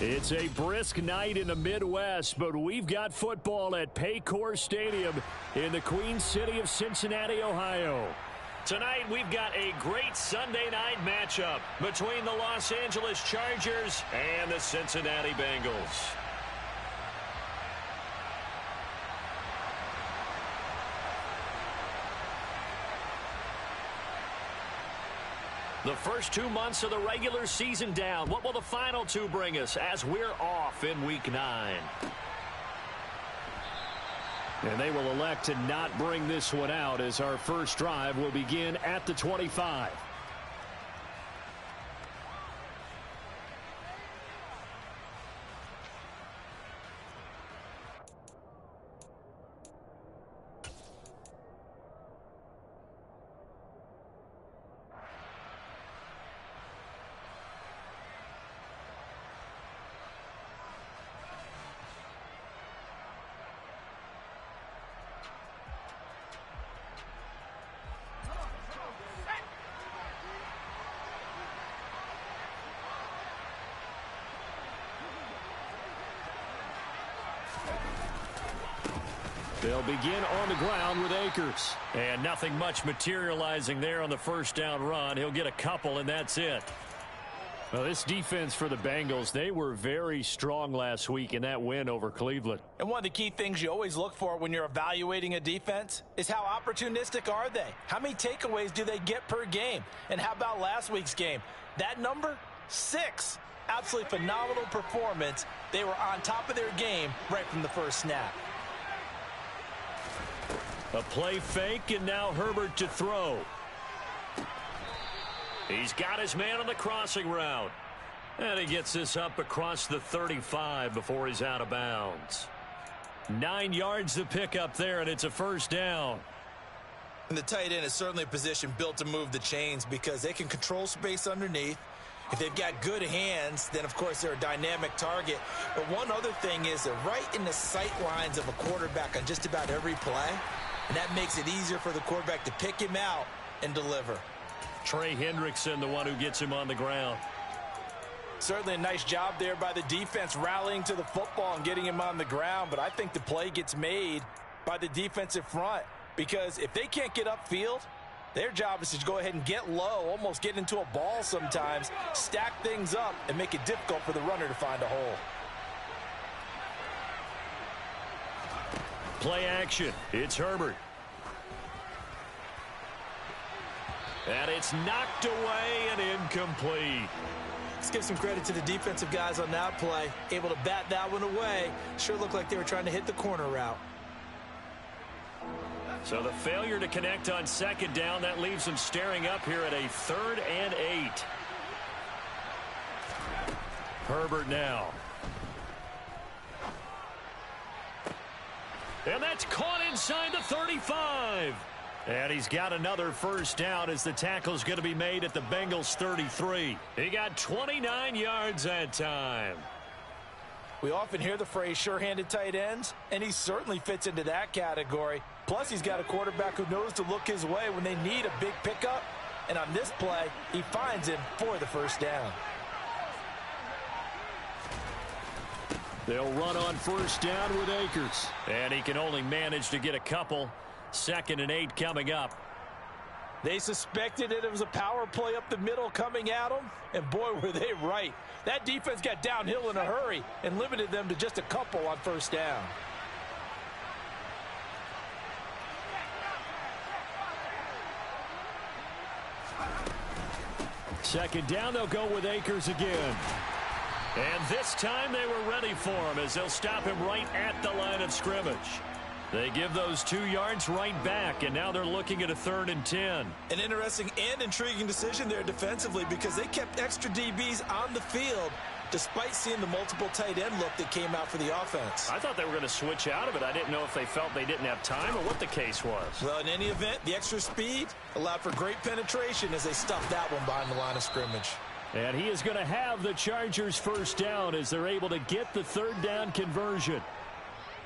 It's a brisk night in the Midwest, but we've got football at Paycor Stadium in the Queen City of Cincinnati, Ohio. Tonight, we've got a great Sunday night matchup between the Los Angeles Chargers and the Cincinnati Bengals. The first 2 months of the regular season down. What will the final two bring us as we're off in Week 9? And they will elect to not bring this one out as our first drive will begin at the 25. They'll begin on the ground with Akers. And nothing much materializing there on the first down run. He'll get a couple, and that's it. Well, this defense for the Bengals, they were very strong last week in that win over Cleveland. And one of the key things you always look for when you're evaluating a defense is how opportunistic are they? How many takeaways do they get per game? And how about last week's game? That number? 6. Absolutely phenomenal performance. They were on top of their game right from the first snap. A play fake, and now Herbert to throw. He's got his man on the crossing route. And he gets this up across the 35 before he's out of bounds. 9 yards to pick up there, and it's a first down. And the tight end is certainly a position built to move the chains because they can control space underneath. If they've got good hands, then, of course, they're a dynamic target. But one other thing is they're right in the sight lines of a quarterback on just about every play. And that makes it easier for the quarterback to pick him out and deliver. Trey Hendrickson, the one who gets him on the ground. Certainly a nice job there by the defense rallying to the football and getting him on the ground. But I think the play gets made by the defensive front because if they can't get upfield, their job is to go ahead and get low, almost get into a ball sometimes, stack things up, and make it difficult for the runner to find a hole. Play action. It's Herbert. And it's knocked away and incomplete. Let's give some credit to the defensive guys on that play. Able to bat that one away. Sure looked like they were trying to hit the corner route. So the failure to connect on second down, that leaves them staring up here at a 3rd and 8. Herbert now. And that's caught inside the 35. And he's got another first down as the tackle's going to be made at the Bengals 33. He got 29 yards that time. We often hear the phrase sure-handed tight ends, and he certainly fits into that category. Plus, he's got a quarterback who knows to look his way when they need a big pickup. And on this play, he finds him for the first down. They'll run on first down with Akers. And he can only manage to get a couple. 2nd and 8 coming up. They suspected it was a power play up the middle coming at them. And boy, were they right. That defense got downhill in a hurry and limited them to just a couple on first down. Second down, they'll go with Akers again. And this time they were ready for him as they'll stop him right at the line of scrimmage. They give those 2 yards right back, and now they're looking at a 3rd and 10. An interesting and intriguing decision there defensively because they kept extra DBs on the field despite seeing the multiple tight end look that came out for the offense. I thought they were going to switch out of it. I didn't know if they felt they didn't have time or what the case was. Well, in any event, the extra speed allowed for great penetration as they stuffed that one behind the line of scrimmage. And he is going to have the Chargers first down as they're able to get the 3rd down conversion.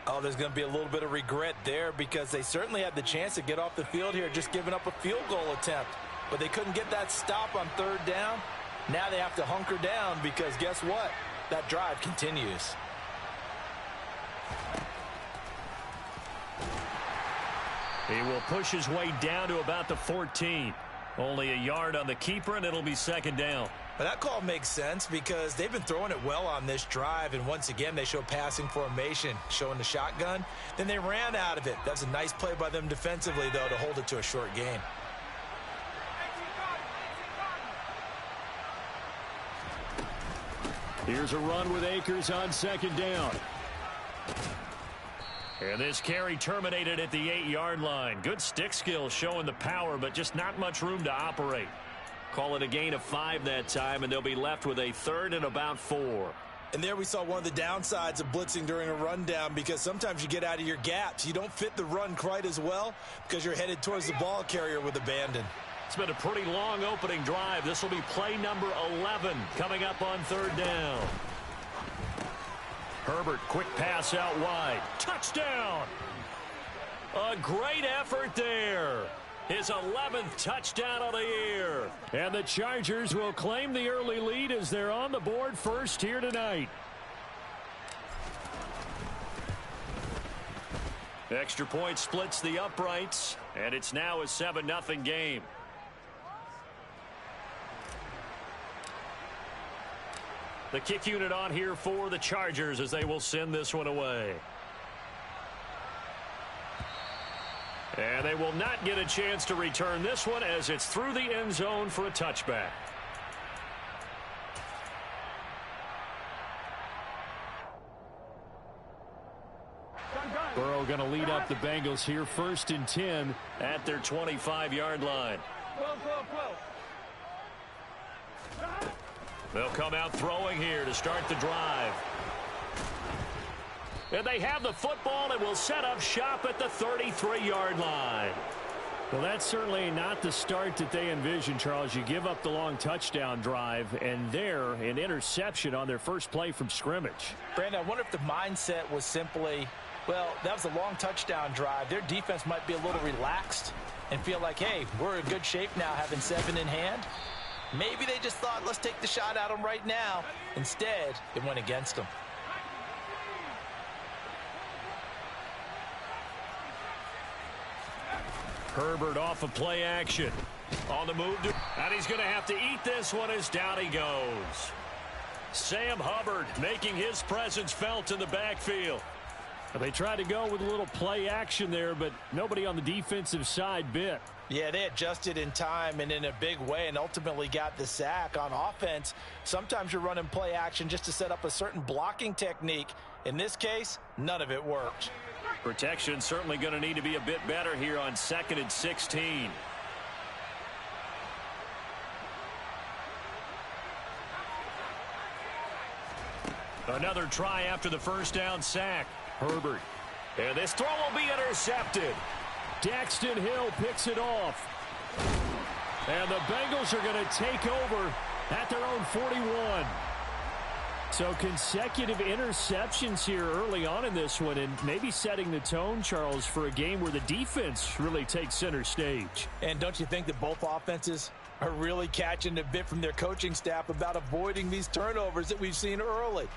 Oh, there's going to be a little bit of regret there because they certainly had the chance to get off the field here, just giving up a field goal attempt. But they couldn't get that stop on 3rd down. Now they have to hunker down because guess what? that drive continues. He will push his way down to about the 14. Only a yard on the keeper, and it'll be second down. But that call makes sense because they've been throwing it well on this drive, and once again they show passing formation, showing the shotgun. Then they ran out of it. That's a nice play by them defensively, though, to hold it to a short gain. Here's a run with Akers on second down. And this carry terminated at the 8-yard line. Good stick skills showing the power, but just not much room to operate. Call it a gain of 5 that time, and they'll be left with a 3rd and about 4. And there we saw one of the downsides of blitzing during a rundown, because sometimes you get out of your gaps. You don't fit the run quite as well because you're headed towards the ball carrier with abandon. It's been a pretty long opening drive. This will be play number 11 coming up on 3rd down. Herbert, quick pass out wide. Touchdown! A great effort there. His 11th touchdown of the year. And the Chargers will claim the early lead as they're on the board first here tonight. Extra point splits the uprights, and it's now a 7-0 game. The kick unit on here for the Chargers as they will send this one away. And they will not get a chance to return this one as it's through the end zone for a touchback. Burrow going to lead up the Bengals here, 1st and 10 at their 25-yard line. They'll come out throwing here to start the drive. And they have the football and will set up shop at the 33-yard line. Well, that's certainly not the start that they envisioned, Charles. You give up the long touchdown drive, and there, an interception on their first play from scrimmage. Brandon, I wonder if the mindset was simply, well, that was a long touchdown drive. Their defense might be a little relaxed and feel like, hey, we're in good shape now having 7 in hand. Maybe they just thought, let's take the shot at them right now. Instead, it went against them. Herbert off of play action. On the move, and he's going to have to eat this one as down he goes. Sam Hubbard making his presence felt in the backfield. They tried to go with a little play action there, but nobody on the defensive side bit. Yeah, they adjusted in time and in a big way and ultimately got the sack. On offense, sometimes you're running play action just to set up a certain blocking technique. In this case, none of it worked. Protection certainly going to need to be a bit better here on 2nd and 16. Another try after the first down sack. Herbert. And this throw will be intercepted. Daxton Hill picks it off. And the Bengals are going to take over at their own 41. So consecutive interceptions here early on in this one, and maybe setting the tone, Charles, for a game where the defense really takes center stage. And don't you think that both offenses are really catching a bit from their coaching staff about avoiding these turnovers that we've seen early?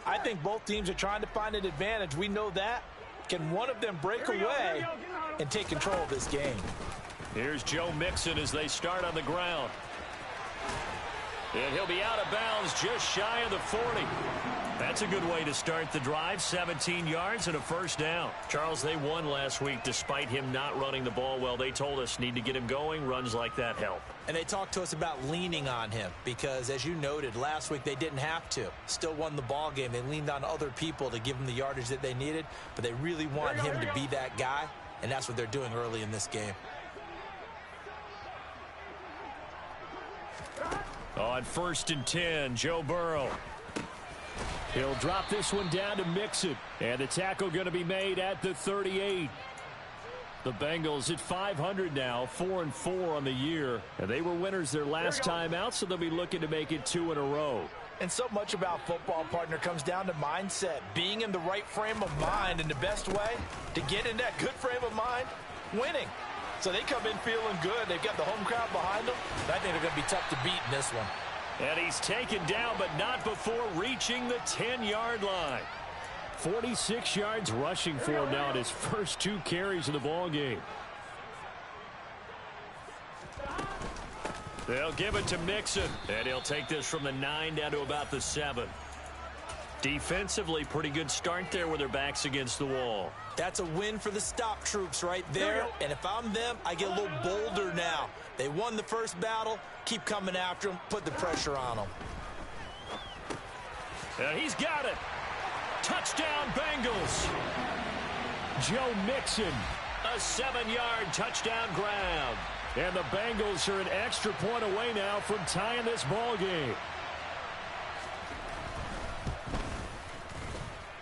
I think both teams are trying to find an advantage. We know that. Can one of them break away and take control of this game? Here's Joe Mixon as they start on the ground. And he'll be out of bounds just shy of the 40. That's a good way to start the drive. 17 yards and a first down. Charles, they won last week despite him not running the ball well. They told us need to get him going. Runs like that help. And they talked to us about leaning on him because, as you noted, last week they didn't have to. Still won the ball game. They leaned on other people to give them the yardage that they needed, but they really want him to be that guy, and that's what they're doing early in this game. On 1st and 10, Joe Burrow. He'll drop this one down to Mixon. And the tackle going to be made at the 38. The Bengals at 500 now, 4-4 on the year. And they were winners their last time out, so they'll be looking to make it 2 in a row. And so much about football, partner, comes down to mindset. Being in the right frame of mind, and the best way to get in that good frame of mind, winning. So they come in feeling good. They've got the home crowd behind them. I think they're going to be tough to beat in this one. And he's taken down, but not before reaching the 10-yard line. 46 yards rushing for him now in his first 2 carries of the ball game. They'll give it to Mixon, and he'll take this from the 9 down to about the 7. Defensively, pretty good start there with their backs against the wall. That's a win for the stop troops right there. And if I'm them, I get a little bolder now. They won the first battle. Keep coming after them. Put the pressure on them. He's got it. Touchdown, Bengals. Joe Mixon, a 7-yard touchdown grab. And the Bengals are an extra point away now from tying this ball game.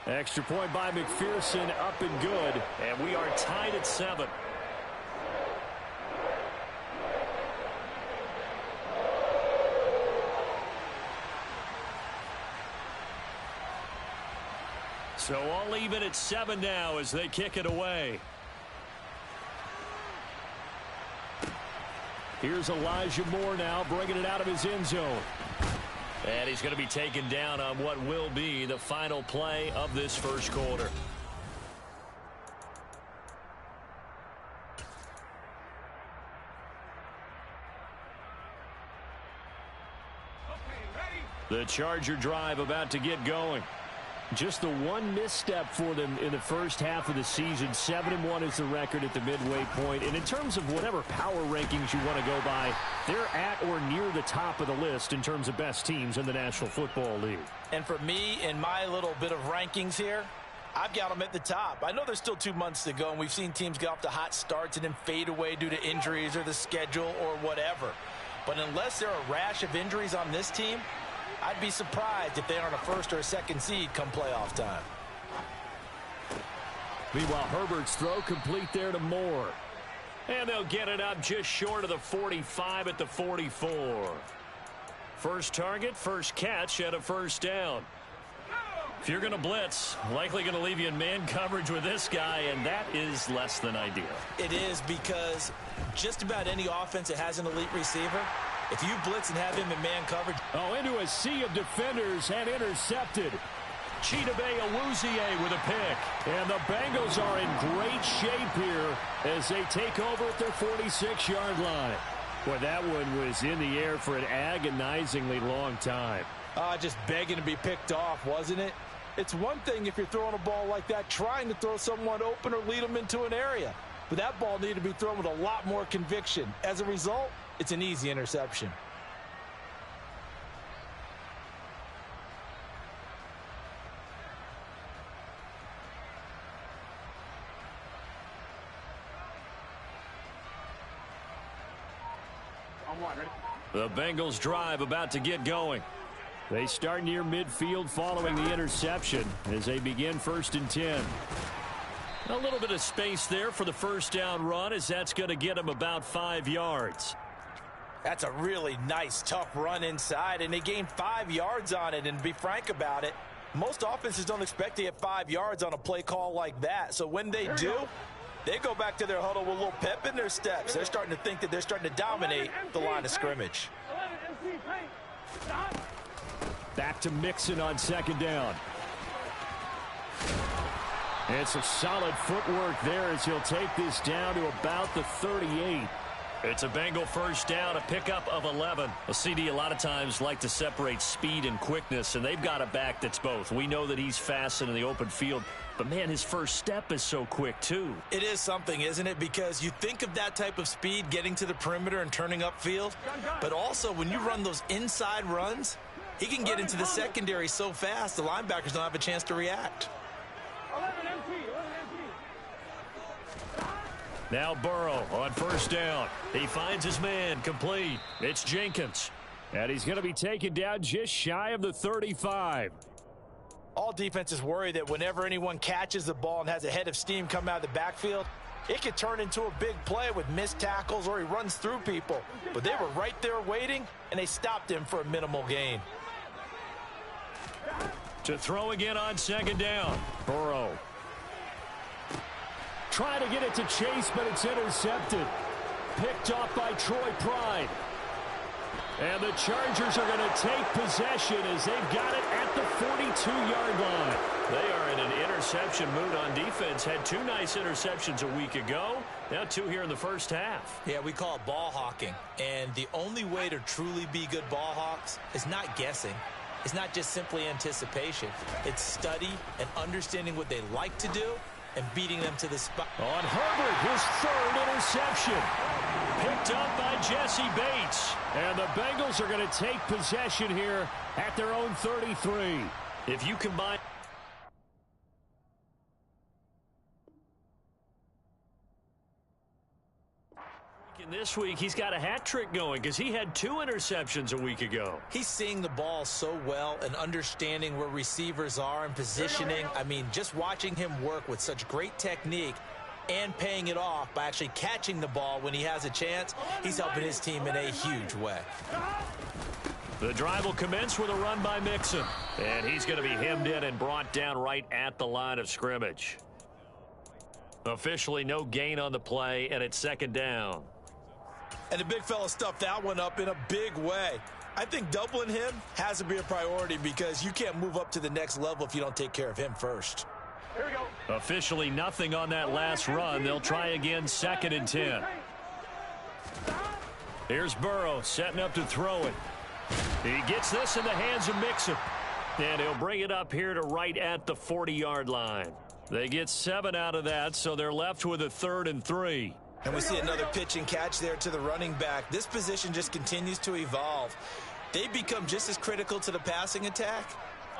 Extra point by McPherson, up and good. And we are tied at 7. So all even at 7 now as they kick it away. Here's Elijah Moore now bringing it out of his end zone. And he's going to be taken down on what will be the final play of this first quarter. The Charger drive about to get going. Just the one misstep for them in the first half of the season. 7-1 is the record at the midway point. And in terms of whatever power rankings you want to go by, they're at or near the top of the list in terms of best teams in the National Football League. And for me, in my little bit of rankings here, I've got them at the top. I know there's still 2 months to go, and we've seen teams get off to hot starts and then fade away due to injuries or the schedule or whatever. But unless there are a rash of injuries on this team, I'd be surprised if they aren't a first or a second seed come playoff time. Meanwhile, Herbert's throw complete there to Moore. And they'll get it up just short of the 45 at the 44. First target, first catch at a first down. If you're going to blitz, likely going to leave you in man coverage with this guy, and that is less than ideal. It is, because just about any offense that has an elite receiver, if you blitz and have him in man coverage. Oh, into a sea of defenders and intercepted. Chidobe Awuzie with a pick. And the Bengals are in great shape here as they take over at their 46-yard line. Boy, that one was in the air for an agonizingly long time. Just begging to be picked off, wasn't it? It's one thing if you're throwing a ball like that, trying to throw someone open or lead them into an area. But that ball needed to be thrown with a lot more conviction. As a result, it's an easy interception. The Bengals drive about to get going. They start near midfield following the interception as they begin 1st and 10. A little bit of space there for the first down run, as that's going to get them about 5 yards. That's a really nice, tough run inside, and they gained 5 yards on it. And to be frank about it, most offenses don't expect to get 5 yards on a play call like that. So when they do, they go back to their huddle with a little pep in their steps. They're starting to think that they're starting to dominate the line of scrimmage. Back to Mixon on 2nd down. And some solid footwork there as he'll take this down to about the 38. It's a Bengal first down, a pickup of 11. A CD a lot of times like to separate speed and quickness, and they've got a back that's both. We know that he's fast in the open field, but man, his first step is so quick too. It is something, isn't it? Because you think of that type of speed getting to the perimeter and turning upfield, but also when you run those inside runs, he can get into the secondary so fast the linebackers don't have a chance to react. Now Burrow on 1st down. He finds his man, complete. It's Jenkins. And he's going to be taken down just shy of the 35. All defenses worry that whenever anyone catches the ball and has a head of steam come out of the backfield, it could turn into a big play with missed tackles or he runs through people. But they were right there waiting, and they stopped him for a minimal gain. To throw again on 2nd down. Burrow. Trying to get it to Chase, but it's intercepted. Picked off by Troy Pride. And the Chargers are going to take possession as they've got it at the 42-yard line. They are in an interception mood on defense. Had 2 nice interceptions a week ago. Now 2 here in the first half. Yeah, we call it ball hawking. And the only way to truly be good ball hawks is not guessing. It's not just simply anticipation. It's study and understanding what they like to do and beating them to the spot. On Herbert, his 3rd interception. Picked up by Jesse Bates. And the Bengals are going to take possession here at their own 33. If you combine... This week, he's got a hat trick going because he had 2 interceptions a week ago. He's seeing the ball so well and understanding where receivers are and positioning. I mean, just watching him work with such great technique and paying it off by actually catching the ball when he has a chance, he's helping his team in a huge way. The drive will commence with a run by Mixon. And he's going to be hemmed in and brought down right at the line of scrimmage. Officially no gain on the play, and it's 2nd down. And the big fella stuffed that one up in a big way. I think doubling him has to be a priority because you can't move up to the next level if you don't take care of him first. Here we go. Officially nothing on that last run. They'll try again 2nd and 10. Here's Burrow setting up to throw it. He gets this in the hands of Mixon. And he'll bring it up here to right at the 40-yard line. They get 7 out of that, so they're left with a 3rd and 3. And we see another pitch and catch there to the running back. This position just continues to evolve. They become just as critical to the passing attack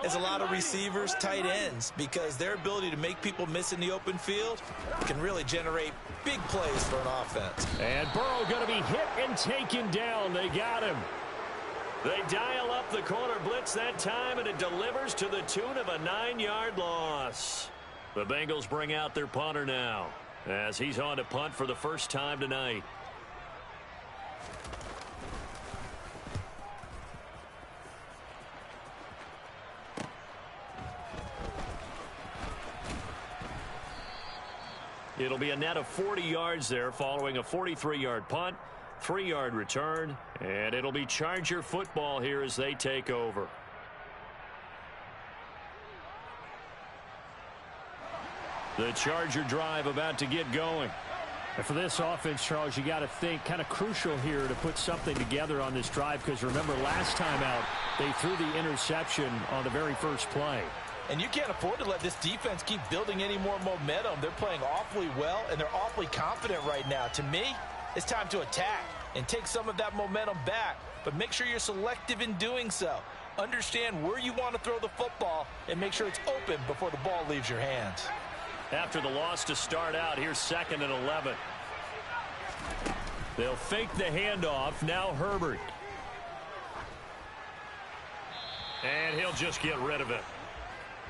as a lot of receivers, tight ends, because their ability to make people miss in the open field can really generate big plays for an offense. And Burrow going to be hit and taken down. They got him. They dial up the corner blitz that time, and it delivers to the tune of a 9-yard loss. The Bengals bring out their punter now, as he's on to punt for the first time tonight. It'll be a net of 40 yards there following a 43-yard punt, 3-yard return, and it'll be Charger football here as they take over. The Charger drive about to get going. And for this offense, Charles, you got to think kind of crucial here to put something together on this drive, because remember last time out they threw the interception on the very first play. And you can't afford to let this defense keep building any more momentum. They're playing awfully well, and they're awfully confident right now. To me, it's time to attack and take some of that momentum back, but make sure you're selective in doing so. Understand where you want to throw the football and make sure it's open before the ball leaves your hands. After the loss to start out, here's 2nd and 11. They'll fake the handoff. Now Herbert. And he'll just get rid of it.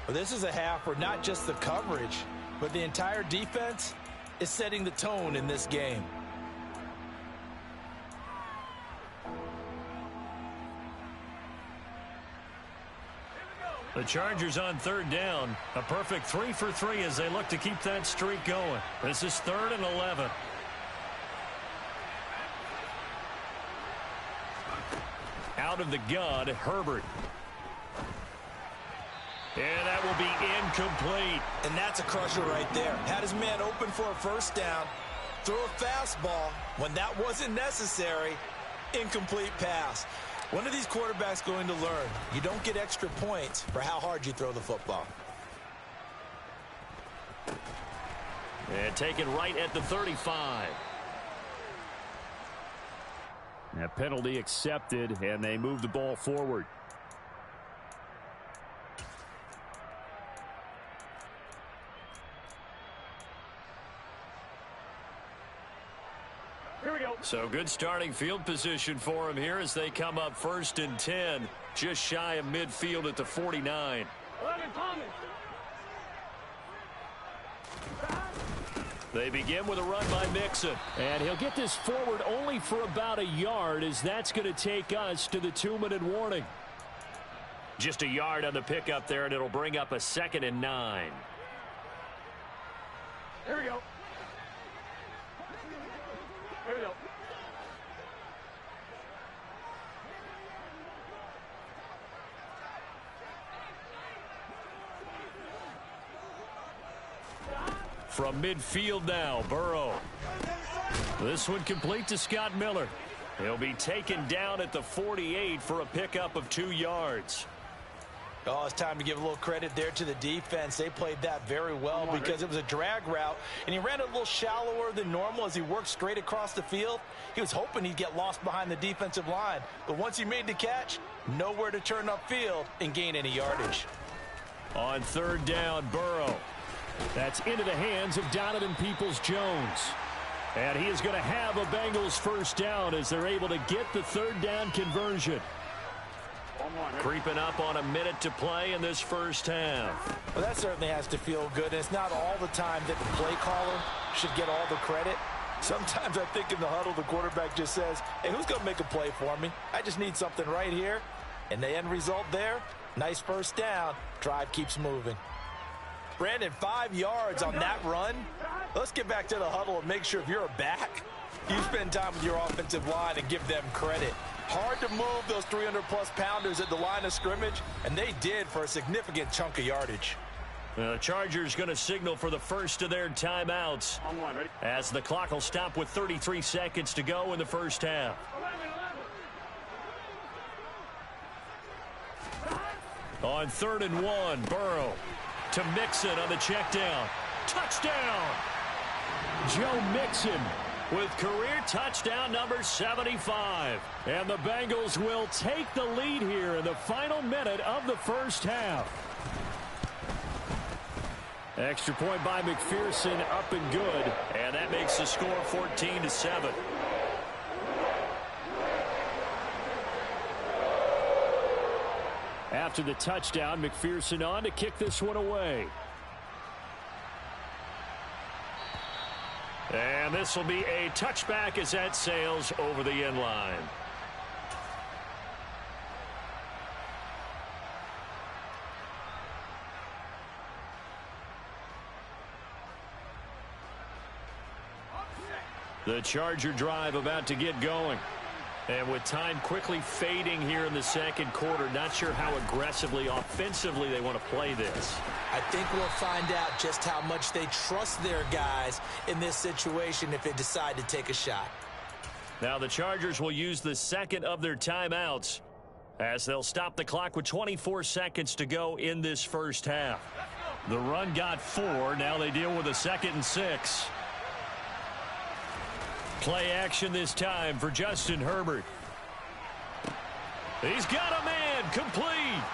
Well, this is a half where not just the coverage, but the entire defense is setting the tone in this game. The Chargers on 3rd down. A perfect 3 for 3 as they look to keep that streak going. This is 3rd and 11. Out of the gun, Herbert. And that will be incomplete. And that's a crusher right there. Had his man open for a first down. Throw a fastball when that wasn't necessary. Incomplete pass. When are these quarterbacks going to learn? You don't get extra points for how hard you throw the football. And taken right at the 35. That penalty accepted, and they move the ball forward. Here we go. So good starting field position for him here as they come up 1st and 10, just shy of midfield at the 49. They begin with a run by Mixon. And he'll get this forward only for about a yard, as that's going to take us to the 2-minute warning. Just a yard on the pickup there, and it'll bring up a 2nd and 9. Here we go. Here we go. From midfield now, Burrow. This one complete to Scott Miller. He'll be taken down at the 48 for a pickup of 2 yards. Oh, it's time to give a little credit there to the defense. They played that very well because it was a drag route, and he ran a little shallower than normal as he worked straight across the field. He was hoping he'd get lost behind the defensive line, but once he made the catch, nowhere to turn upfield and gain any yardage. On 3rd down, Burrow. That's into the hands of Donovan Peoples-Jones. And he is going to have a Bengals first down as they're able to get the 3rd down conversion. Creeping up on a minute to play in this first half. Well, that certainly has to feel good. And it's not all the time that the play caller should get all the credit. Sometimes I think in the huddle, the quarterback just says, hey, who's going to make a play for me? I just need something right here. And the end result there, nice first down. Drive keeps moving. Brandon, 5 yards on that run. Let's get back to the huddle and make sure if you're a back, you spend time with your offensive line and give them credit. Hard to move those 300-plus pounders at the line of scrimmage, and they did for a significant chunk of yardage. The Chargers going to signal for the first of their timeouts as the clock will stop with 33 seconds to go in the first half. On 3rd and 1, Burrow to Mixon on the check down. Touchdown! Joe Mixon with career touchdown number 75. And the Bengals will take the lead here in the final minute of the first half. Extra point by McPherson, up and good. And that makes the score 14-7. After the touchdown, McPherson on to kick this one away. And this will be a touchback as that sails over the end line. The Charger drive about to get going. And with time quickly fading here in the second quarter, not sure how aggressively, offensively they want to play this. I think we'll find out just how much they trust their guys in this situation if they decide to take a shot. Now the Chargers will use the second of their timeouts as they'll stop the clock with 24 seconds to go in this first half. The run got 4. Now they deal with a 2nd and 6. Play action this time for Justin Herbert. He's got a man, complete.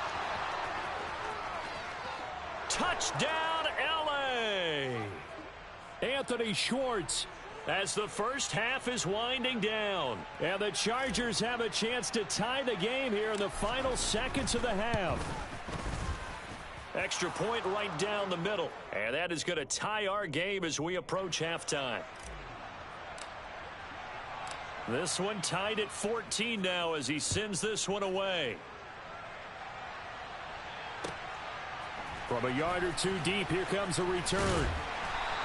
Touchdown, L.A. Anthony Schwartz as the first half is winding down. And the Chargers have a chance to tie the game here in the final seconds of the half. Extra point right down the middle. And that is going to tie our game as we approach halftime. This one tied at 14 now as he sends this one away. From a yard or two deep, here comes a return.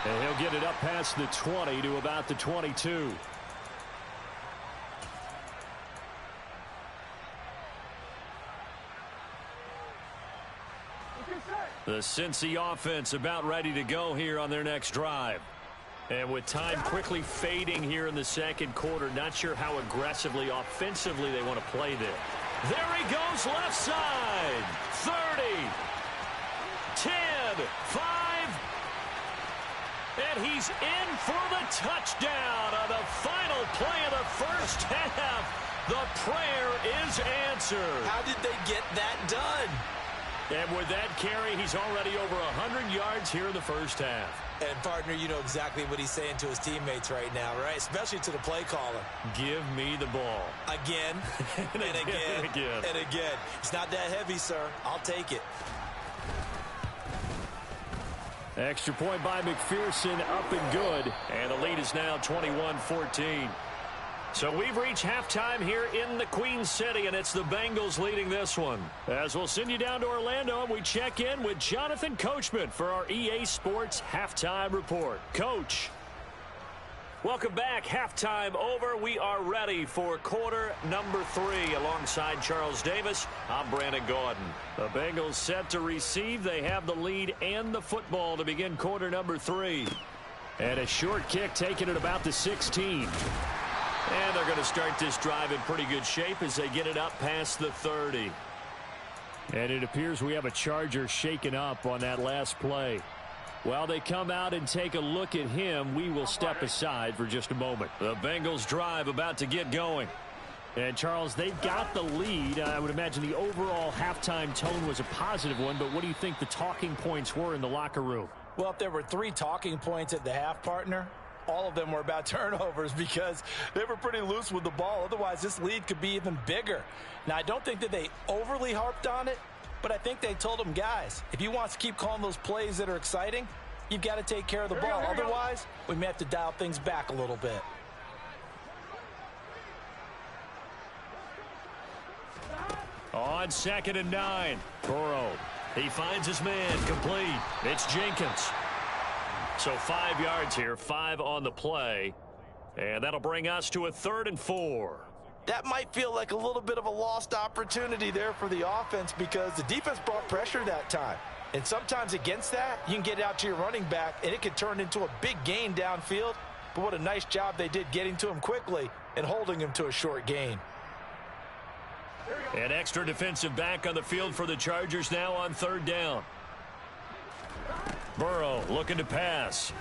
And he'll get it up past the 20 to about the 22. The Cincy offense about ready to go here on their next drive. And with time quickly fading here in the second quarter, not sure how aggressively, offensively they want to play this. There he goes, left side. 30, 10, 5. And he's in for the touchdown on the final play of the first half. The prayer is answered. How did they get that done? And with that carry, he's already over 100 yards here in the first half. And, partner, you know exactly what he's saying to his teammates right now, right? Especially to the play caller. Give me the ball. Again, and again, and again. It's not that heavy, sir. I'll take it. Extra point by McPherson, up and good. And the lead is now 21-14. So we've reached halftime here in the Queen City, and it's the Bengals leading this one. As we'll send you down to Orlando, and we check in with Jonathan Coachman for our EA Sports Halftime Report. Coach. Welcome back. Halftime over. We are ready for quarter number 3. Alongside Charles Davis, I'm Brandon Gaudin. The Bengals set to receive. They have the lead and the football to begin quarter number 3. And a short kick taken at about the 16. And they're going to start this drive in pretty good shape as they get it up past the 30. And it appears we have a Charger shaken up on that last play. While they come out and take a look at him, we will step aside for just a moment. The Bengals drive about to get going. And, Charles, they've got the lead. I would imagine the overall halftime tone was a positive one, but what do you think the talking points were in the locker room? Well, if there were 3 talking points at the half, partner, all of them were about turnovers because they were pretty loose with the ball. Otherwise, this lead could be even bigger. Now, I don't think that they overly harped on it, but I think they told them, guys, if you want to keep calling those plays that are exciting, you've got to take care of the ball. Otherwise, we may have to dial things back a little bit. On 2nd and 9, Burrow. He finds his man, complete. It's Jenkins. So 5 yards here, 5 on the play. And that'll bring us to a 3rd and 4. That might feel like a little bit of a lost opportunity there for the offense because the defense brought pressure that time. And sometimes against that, you can get out to your running back, and it can turn into a big gain downfield. But what a nice job they did getting to him quickly and holding him to a short gain. An extra defensive back on the field for the Chargers now on 3rd down. Burrow looking to pass.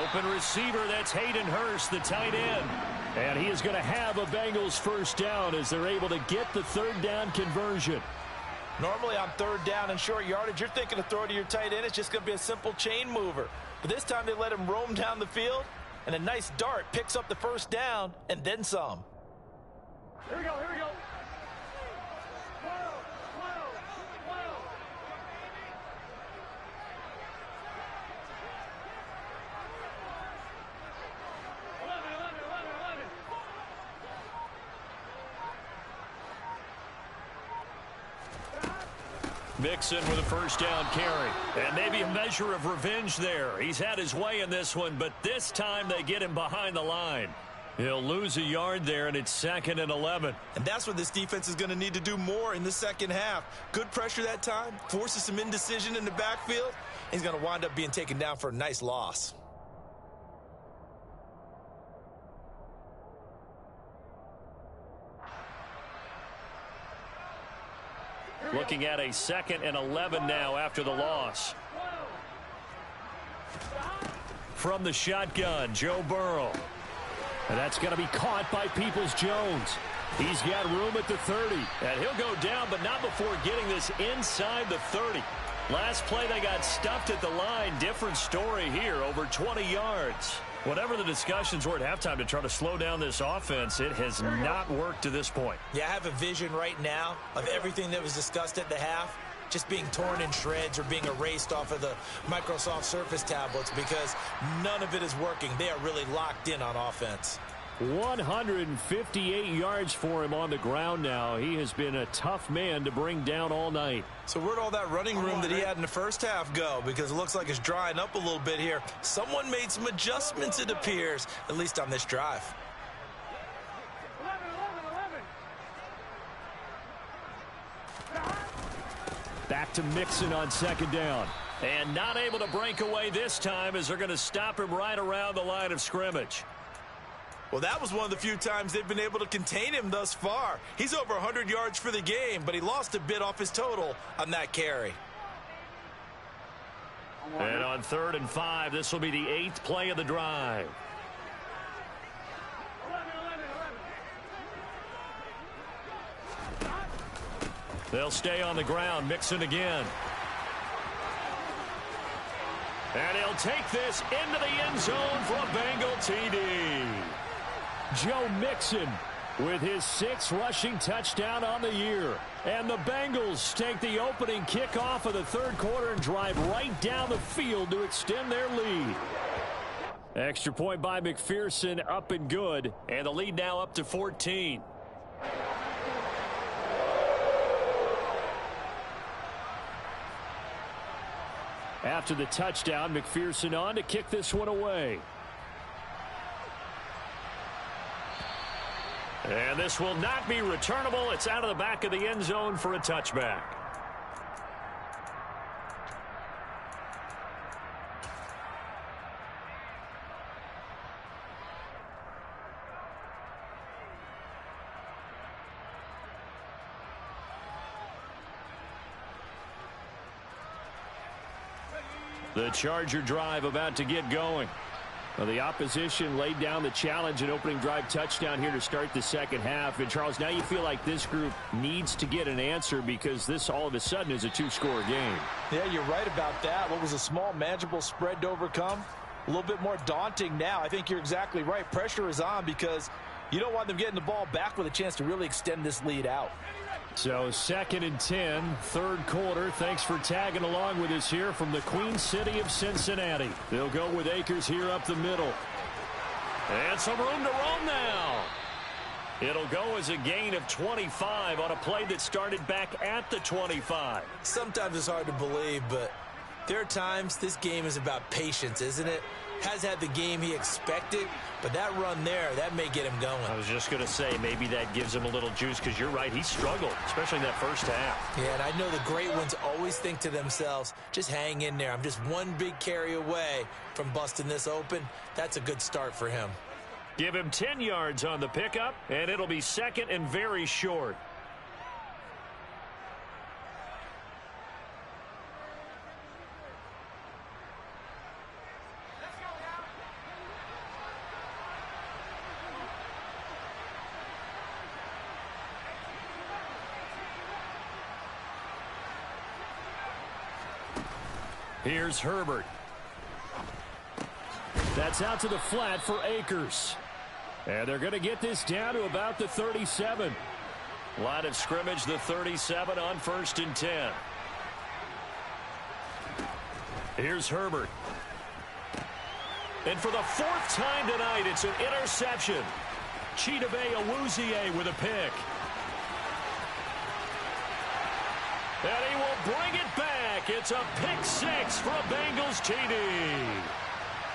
Open receiver, that's Hayden Hurst, the tight end. And he is going to have a Bengals first down as they're able to get the 3rd down conversion. Normally on 3rd down and short yardage, you're thinking of throw to your tight end. It's just going to be a simple chain mover. But this time they let him roam down the field, and a nice dart picks up the first down and then some. Here we go, here we go. Mixon with a first down carry. And maybe a measure of revenge there. He's had his way in this one, but this time they get him behind the line. He'll lose a yard there, and it's 2nd and 11. And that's what this defense is going to need to do more in the second half. Good pressure that time, forces some indecision in the backfield. He's going to wind up being taken down for a nice loss. Looking at a 2nd and 11 now after the loss. From the shotgun, Joe Burrow. And that's going to be caught by Peoples-Jones. He's got room at the 30. And he'll go down, but not before getting this inside the 30. Last play, they got stuffed at the line. Different story here, over 20 yards. Whatever the discussions were at halftime to try to slow down this offense, it has not worked to this point. Yeah, I have a vision right now of everything that was discussed at the half just being torn in shreds or being erased off of the Microsoft Surface tablets because none of it is working. They are really locked in on offense. 158 yards for him on the ground now. He has been a tough man to bring down all night. So where'd all that running room that he had in the first half go? Because it looks like it's drying up a little bit here. Someone made some adjustments, it appears, at least on this drive. Back to Mixon on 2nd down. And not able to break away this time as they're going to stop him right around the line of scrimmage. Well, that was one of the few times they've been able to contain him thus far. He's over 100 yards for the game, but he lost a bit off his total on that carry. And on 3rd and 5, this will be the 8th play of the drive. They'll stay on the ground. Mixon again. And he'll take this into the end zone for a Bengal TD. Joe Mixon with his 6th rushing touchdown on the year. And the Bengals take the opening kickoff of the 3rd quarter and drive right down the field to extend their lead. Extra point by McPherson, up and good. And the lead now up to 14. After the touchdown, McPherson on to kick this one away. And this will not be returnable. It's out of the back of the end zone for a touchback. The Charger drive about to get going. Well, the opposition laid down the challenge and opening drive touchdown here to start the second half. And, Charles, now you feel like this group needs to get an answer because this all of a sudden is a two-score game. Yeah, you're right about that. What was a small, manageable spread to overcome? A little bit more daunting now. I think you're exactly right. Pressure is on because you don't want them getting the ball back with a chance to really extend this lead out. So 2nd and 10, third quarter. Thanks for tagging along with us here from the Queen City of Cincinnati. They'll go with Akers here up the middle. And some room to roam now. It'll go as a gain of 25 on a play that started back at the 25. Sometimes it's hard to believe, but there are times this game is about patience, isn't it? Has had the game he expected, but that run there, that may get him going. I was just going to say, maybe that gives him a little juice because you're right, he struggled, especially in that first half. Yeah, and I know the great ones always think to themselves, just hang in there. I'm just one big carry away from busting this open. That's a good start for him. Give him 10 yards on the pickup, and it'll be 2nd and very short. Here's Herbert. That's out to the flat for Akers. And they're going to get this down to about the 37. Line of scrimmage, the 37 on 1st and 10. Here's Herbert. And for the 4th time tonight, it's an interception. Chidobe Awuzie with a pick. And he will bring it back. It's a pick 6 for a Bengals TD.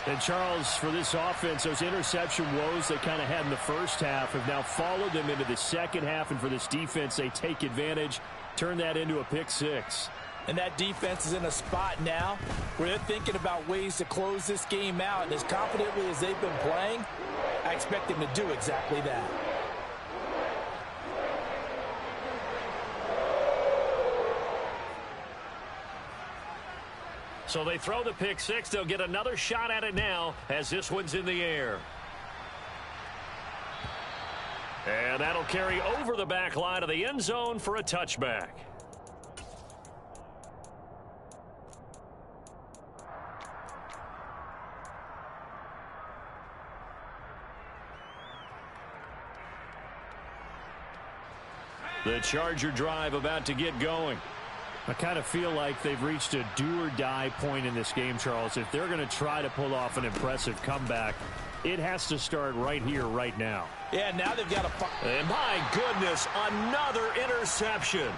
And, Charles, for this offense, those interception woes they kind of had in the first half have now followed them into the second half. And for this defense, they take advantage, turn that into a pick 6. And that defense is in a spot now where they're thinking about ways to close this game out. And as confidently as they've been playing, I expect them to do exactly that. So they throw the pick 6. They'll get another shot at it now as this one's in the air. And that'll carry over the back line of the end zone for a touchback. The Charger drive about to get going. I kind of feel like they've reached a do-or-die point in this game, Charles. If they're going to try to pull off an impressive comeback, it has to start right here, right now. Yeah, now they've got to... And my goodness, another interception.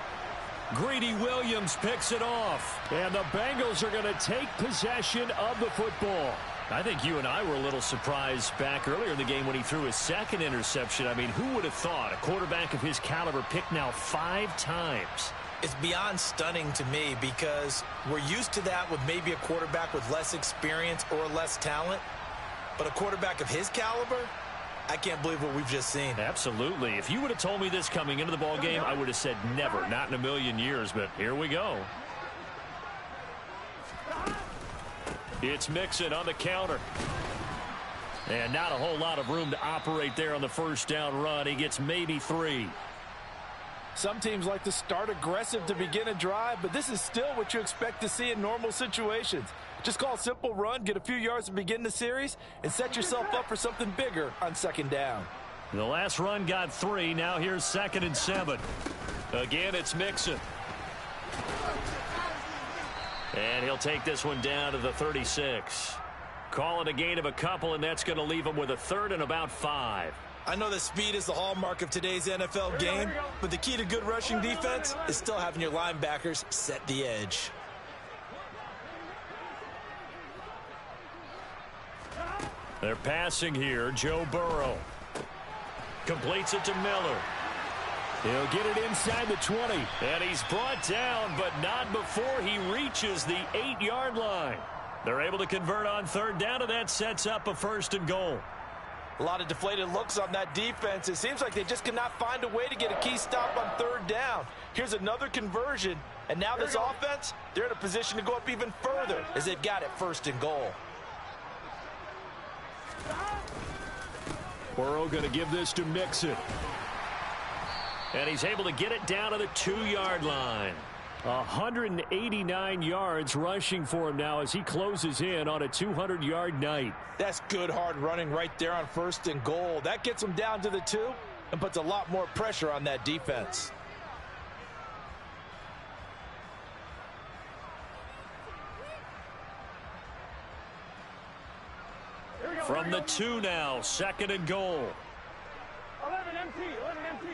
Greedy Williams picks it off. And the Bengals are going to take possession of the football. I think you and I were a little surprised back earlier in the game when he threw his 2nd interception. I mean, who would have thought a quarterback of his caliber picked now 5 times? It's beyond stunning to me because we're used to that with maybe a quarterback with less experience or less talent. But a quarterback of his caliber, I can't believe what we've just seen. Absolutely. If you would have told me this coming into the ball game, I would have said never, not in a million years. But here we go. It's Mixon on the counter. And not a whole lot of room to operate there on the first down run. He gets maybe 3. Some teams like to start aggressive to begin a drive, but this is still what you expect to see in normal situations. Just call a simple run, get a few yards to begin the series, and set yourself up for something bigger on 2nd down. The last run got 3. Now here's 2nd and 7. Again, it's Mixon. And he'll take this one down to the 36. Call it a gain of a couple, and that's going to leave him with a 3rd and about 5. I know that speed is the hallmark of today's NFL game, but the key to good rushing defense is still having your linebackers set the edge. They're passing here. Joe Burrow completes it to Miller. He'll get it inside the 20. And he's brought down, but not before he reaches the 8-yard line. They're able to convert on third down, and that sets up a 1st and goal. A lot of deflated looks on that defense. It seems like they just cannot find a way to get a key stop on third down. Here's another conversion, and now this offense, they're in a position to go up even further as they've got it 1st and goal. Burrow going to give this to Mixon. And he's able to get it down to the 2-yard line. 189 yards rushing for him now as he closes in on a 200-yard night. That's good hard running right there on 1st and goal. That gets him down to the 2 and puts a lot more pressure on that defense. From the 2 now, 2nd and goal. 11 empty, 11 empty.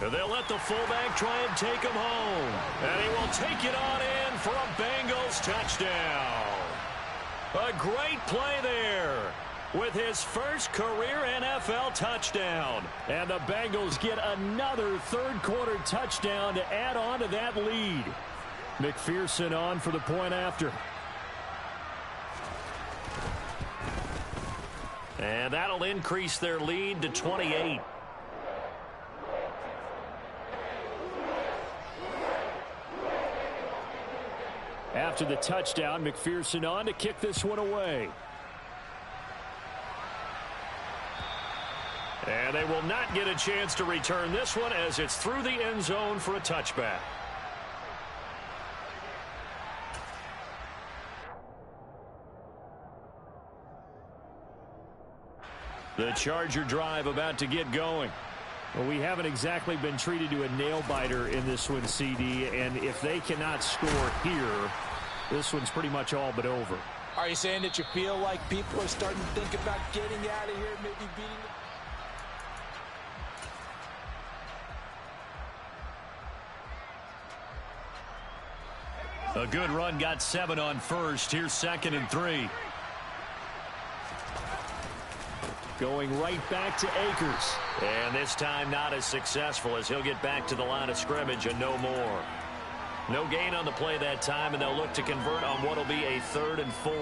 And they'll let the fullback try and take him home. And he will take it on in for a Bengals touchdown. A great play there with his first career NFL touchdown. And the Bengals get another third-quarter touchdown to add on to that lead. McPherson on for the point after. And that'll increase their lead to 28. After the touchdown, McPherson on to kick this one away. And they will not get a chance to return this one as it's through the end zone for a touchback. The Charger drive about to get going. Well, we haven't exactly been treated to a nail-biter in this one, CD, and if they cannot score here, this one's pretty much all but over. Are you saying that you feel like people are starting to think about getting out of here, maybe beating A good run, got 7 on first. Here's 2nd and 3. Going right back to Akers. And this time not as successful as he'll get back to the line of scrimmage and no more. No gain on the play that time, and they'll look to convert on what will be a 3rd and 4.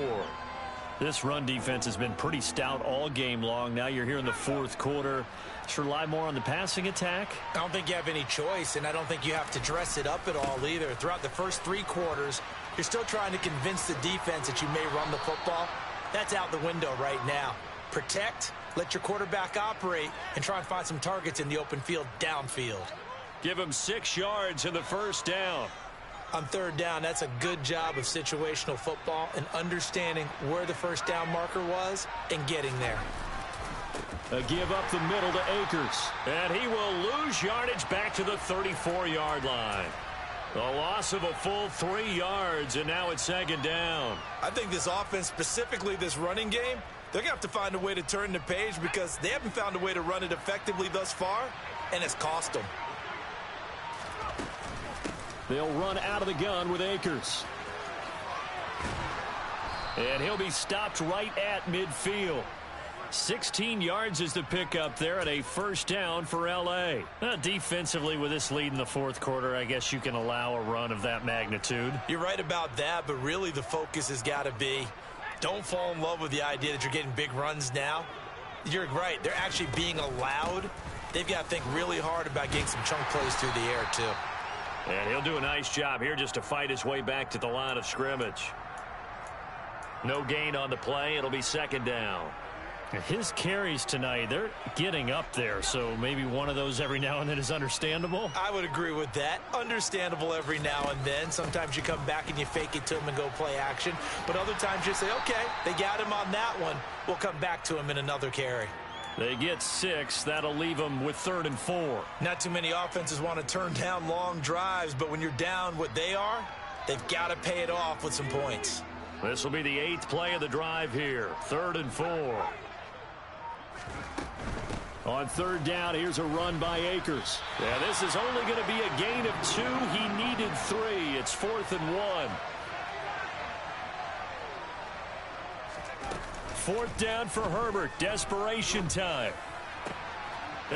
This run defense has been pretty stout all game long. Now you're here in the 4th quarter. Should rely more on the passing attack? I don't think you have any choice, and I don't think you have to dress it up at all either. Throughout the first 3 quarters, you're still trying to convince the defense that you may run the football. That's out the window right now. Protect, let your quarterback operate, and try and find some targets in the open field downfield. Give him 6 yards in the 1st down. On 3rd down, that's a good job of situational football and understanding where the 1st down marker was and getting there. A give up the middle to Akers. And he will lose yardage back to the 34-yard line. A loss of a full 3 yards, and now it's 2nd down. I think this offense, specifically this running game, they're going to have to find a way to turn the page because they haven't found a way to run it effectively thus far, and it's cost them. They'll run out of the gun with Akers. And he'll be stopped right at midfield. 16 yards is the pickup there and a 1st down for L.A. Defensively, with this lead in the 4th quarter, I guess you can allow a run of that magnitude. You're right about that, but really the focus has got to be don't fall in love with the idea that you're getting big runs now. You're right. They're actually being allowed. They've got to think really hard about getting some chunk plays through the air, too. And he'll do a nice job here just to fight his way back to the line of scrimmage. No gain on the play. It'll be 2nd down. His carries tonight, they're getting up there, so maybe one of those every now and then is understandable. I would agree with that. Understandable every now and then. Sometimes you come back and you fake it to him and go play action. But other times you say, okay, they got him on that one. We'll come back to him in another carry. They get 6. That'll leave them with 3rd and 4. Not too many offenses want to turn down long drives, but when you're down what they are, they've got to pay it off with some points. This will be the 8th play of the drive here. 3rd and 4. On third down, here's a run by Akers. Yeah, this is only going to be a gain of 2. He needed 3. It's 4th and 1. 4th down for Herbert. Desperation time.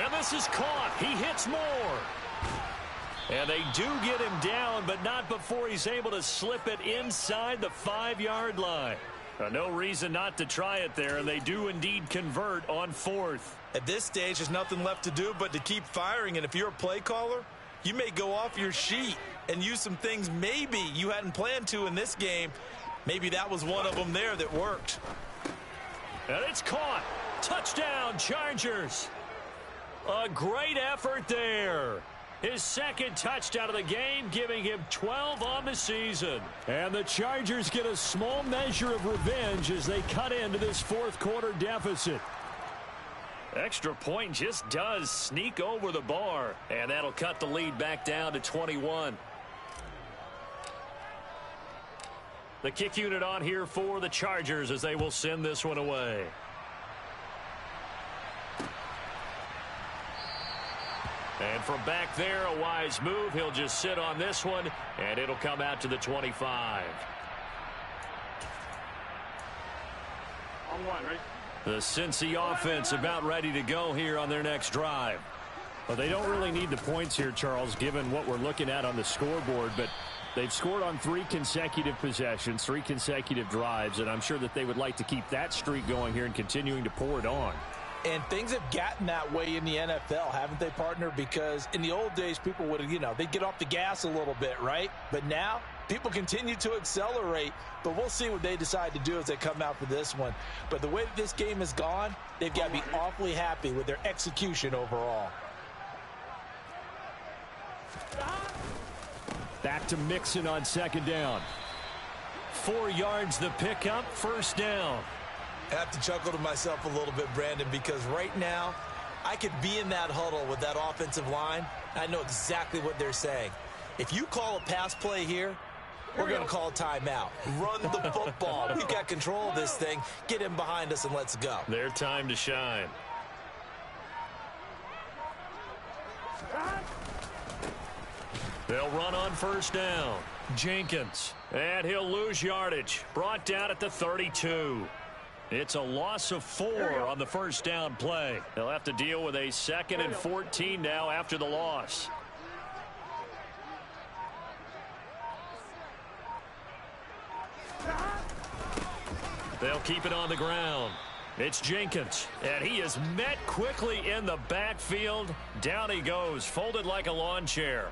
And this is caught. He hits more. And they do get him down, but not before he's able to slip it inside the 5-yard line. No reason not to try it there, and they do indeed convert on 4th. At this stage, there's nothing left to do but to keep firing, and if you're a play caller, you may go off your sheet and use some things maybe you hadn't planned to in this game. Maybe that was one of them there that worked. And it's caught. Touchdown, Chargers. A great effort there. His second touchdown of the game, giving him 12 on the season. And the Chargers get a small measure of revenge as they cut into this fourth quarter deficit. Extra point just does sneak over the bar. And that'll cut the lead back down to 21. The kick unit on here for the Chargers as they will send this one away. And from back there, a wise move. He'll just sit on this one, and it'll come out to the 25. On one, right? The Cincy offense about ready to go here on their next drive. Well, they don't really need the points here, Charles, given what we're looking at on the scoreboard, but they've scored on 3 consecutive possessions, 3 consecutive drives, and I'm sure that they would like to keep that streak going here and continuing to pour it on. And things have gotten that way in the NFL, haven't they, partner? Because in the old days, people would, they'd get off the gas a little bit, right? But now, people continue to accelerate. But we'll see what they decide to do as they come out for this one. But the way that this game has gone, they've got to be awfully happy with their execution overall. Back to Mixon on second down. 4 yards the pickup, first down. I have to chuckle to myself a little bit, Brandon, because right now I could be in that huddle with that offensive line. I know exactly what they're saying. If you call a pass play here, we're going to call a timeout. Run the football. We've got control of this thing. Get him behind us and let's go. Their time to shine. They'll run on first down. Jenkins. And he'll lose yardage. Brought down at the 32. It's a loss of 4 on the first down play. They'll have to deal with a 2nd and 14 now after the loss. They'll keep it on the ground. It's Jenkins, and he is met quickly in the backfield. Down he goes, folded like a lawn chair.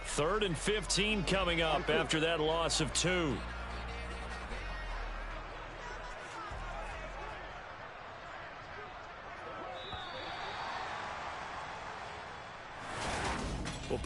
3rd and 15 coming up after that loss of 2. Well,